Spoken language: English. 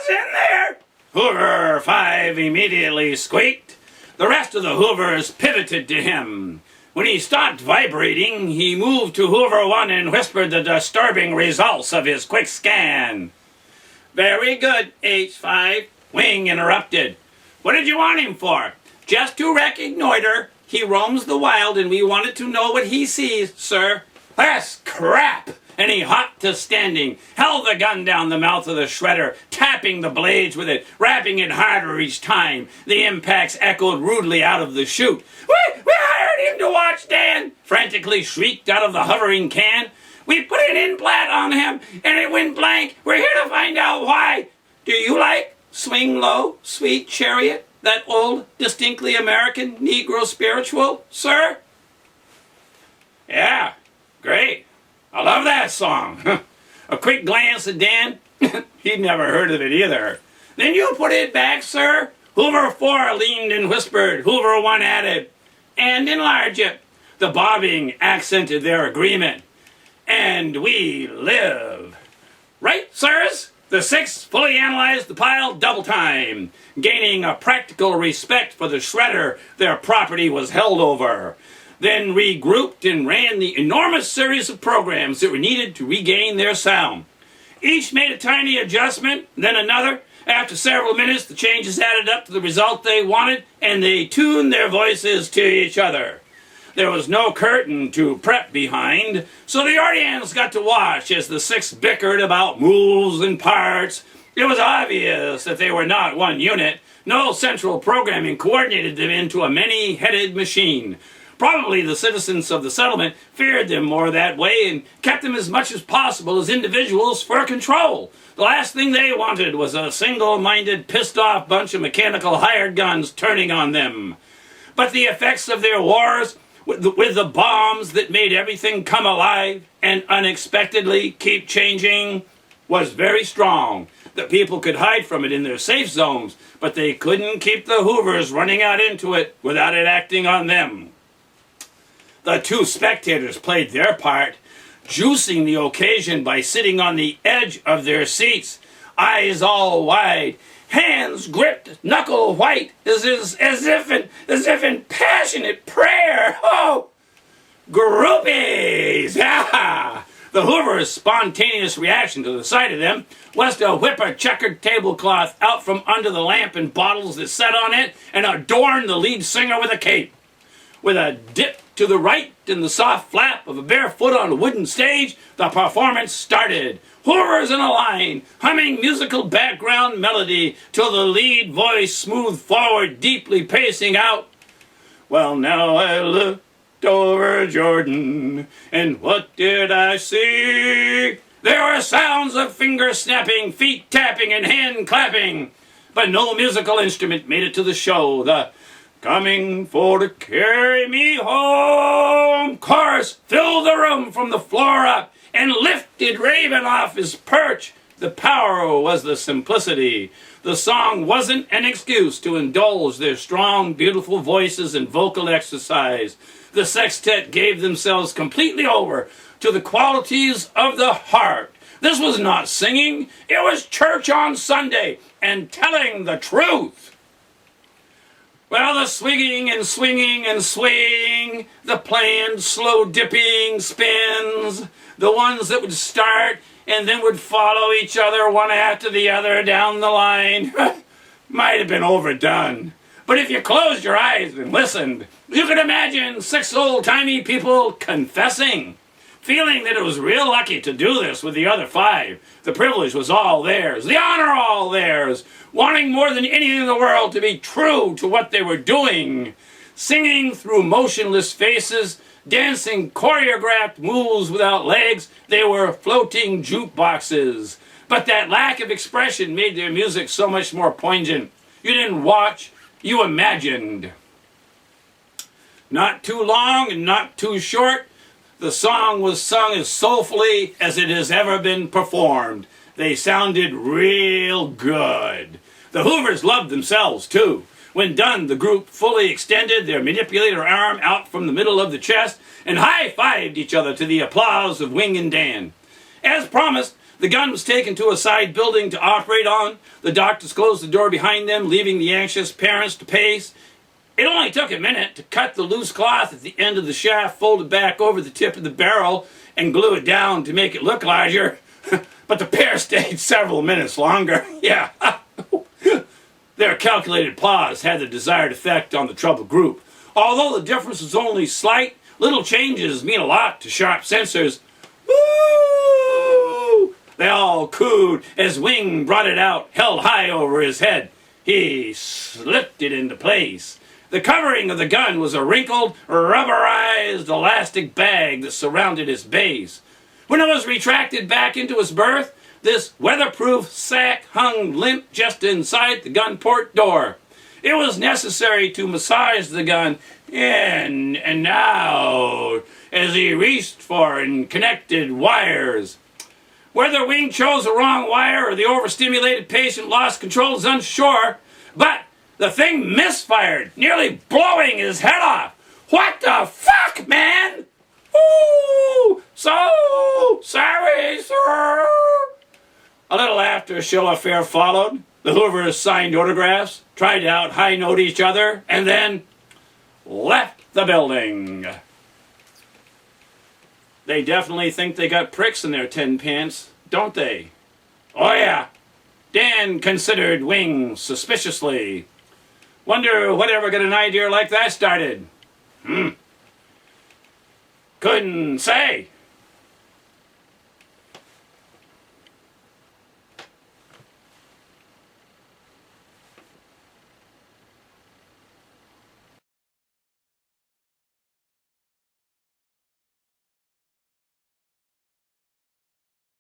was in there! Hoover 5 immediately squeaked. The rest of the Hoovers pivoted to him. When he stopped vibrating, he moved to Hoover 1 and whispered the disturbing results of his quick scan. Very good, H5, Wing interrupted. What did you want him for? Just to reconnoiter. He roams the wild and we wanted to know what he sees, sir. That's crap! And he hopped to standing, held the gun down the mouth of the shredder, tapping the blades with it, rapping it harder each time. The impacts echoed rudely out of the chute. We hired him to watch Dan! Frantically shrieked out of the hovering can. We put an implant on him and it went blank. We're here to find out why. Do you like Swing Low, Sweet Chariot, that old, distinctly American Negro spiritual, sir? Yeah, great. I love that song. A quick glance at Dan. He'd never heard of it either. Then you put it back, sir. Hoover 4 leaned and whispered. Hoover 1 added. And enlarge it. The bobbing accented their agreement. And we live. Right, sirs? The 6 fully analyzed the pile double time, gaining a practical respect for the shredder their property was held over. Then regrouped and ran the enormous series of programs that were needed to regain their sound. Each made a tiny adjustment, then another. After several minutes, the changes added up to the result they wanted, and they tuned their voices to each other. There was no curtain to prep behind, so the audience got to watch as the 6 bickered about moves and parts. It was obvious that they were not one unit. No central programming coordinated them into a many-headed machine. Probably the citizens of the settlement feared them more that way and kept them as much as possible as individuals for control. The last thing they wanted was a single-minded, pissed-off bunch of mechanical hired guns turning on them. But the effects of their wars, with the bombs that made everything come alive and unexpectedly keep changing, was very strong. The people could hide from it in their safe zones, but they couldn't keep the Hoovers running out into it without it acting on them. The 2 spectators played their part, juicing the occasion by sitting on the edge of their seats, eyes all wide, hands gripped, knuckle white, as if in passionate prayer. Oh, groupies! Ha! The Hoovers' spontaneous reaction to the sight of them was to whip a checkered tablecloth out from under the lamp and bottles that sat on it and adorn the lead singer with a cape. With a dip to the right and the soft flap of a bare foot on a wooden stage, the performance started. Hoovers in a line, humming musical background melody till the lead voice smoothed forward, deeply pacing out. Well, now I looked over Jordan, and what did I see? There were sounds of finger snapping, feet tapping, and hand clapping. But no musical instrument made it to the show. The coming for to carry me home chorus filled the room from the floor up and lifted Raven off his perch. The power was the simplicity. The song wasn't an excuse to indulge their strong, beautiful voices and vocal exercise. The sextet gave themselves completely over to the qualities of the heart. This was not singing, it was church on Sunday and telling the truth. Well, the swinging and swinging and swaying, the planned slow dipping spins, the ones that would start and then would follow each other one after the other down the line, might have been overdone. But if you closed your eyes and listened, you could imagine 6 old-timey people confessing, feeling that it was real lucky to do this with the other 5. The privilege was all theirs, the honor all theirs, wanting more than anything in the world to be true to what they were doing, singing through motionless faces, dancing choreographed moves without legs. They were floating jukeboxes. But that lack of expression made their music so much more poignant. You didn't watch, you imagined. Not too long and not too short, the song was sung as soulfully as it has ever been performed. They sounded real good. The Hoovers loved themselves, too. When done, the group fully extended their manipulator arm out from the middle of the chest and high-fived each other to the applause of Wing and Dan. As promised, The gun was taken to a side building to operate on. The doctors closed the door behind them, leaving the anxious parents to pace. It only took a minute to cut the loose cloth at the end of the shaft, fold it back over the tip of the barrel, and glue it down to make it look larger. But the pair stayed several minutes longer. Yeah. Their calculated pause had the desired effect on the troubled group. Although the difference was only slight, little changes mean a lot to sharp sensors. Woo! They all cooed as Wing brought it out, held high over his head. He slipped it into place. The covering of the gun was a wrinkled, rubberized elastic bag that surrounded its base. When it was retracted back into its berth, this weatherproof sack hung limp just inside the gun port door. It was necessary to massage the gun in and out as he reached for and connected wires. Whether Wing chose the wrong wire or the overstimulated patient lost control is unsure, but the thing misfired, nearly blowing his head off. What the fuck, man? Ooh, so sorry, sir. A little after a show affair followed. The Hoovers signed autographs, tried to out-high-note each other, and then left the building. They definitely think they got pricks in their tin pants, don't they? Oh yeah. Dan considered Wing suspiciously. Wonder whatever got an idea like that started. Couldn't say.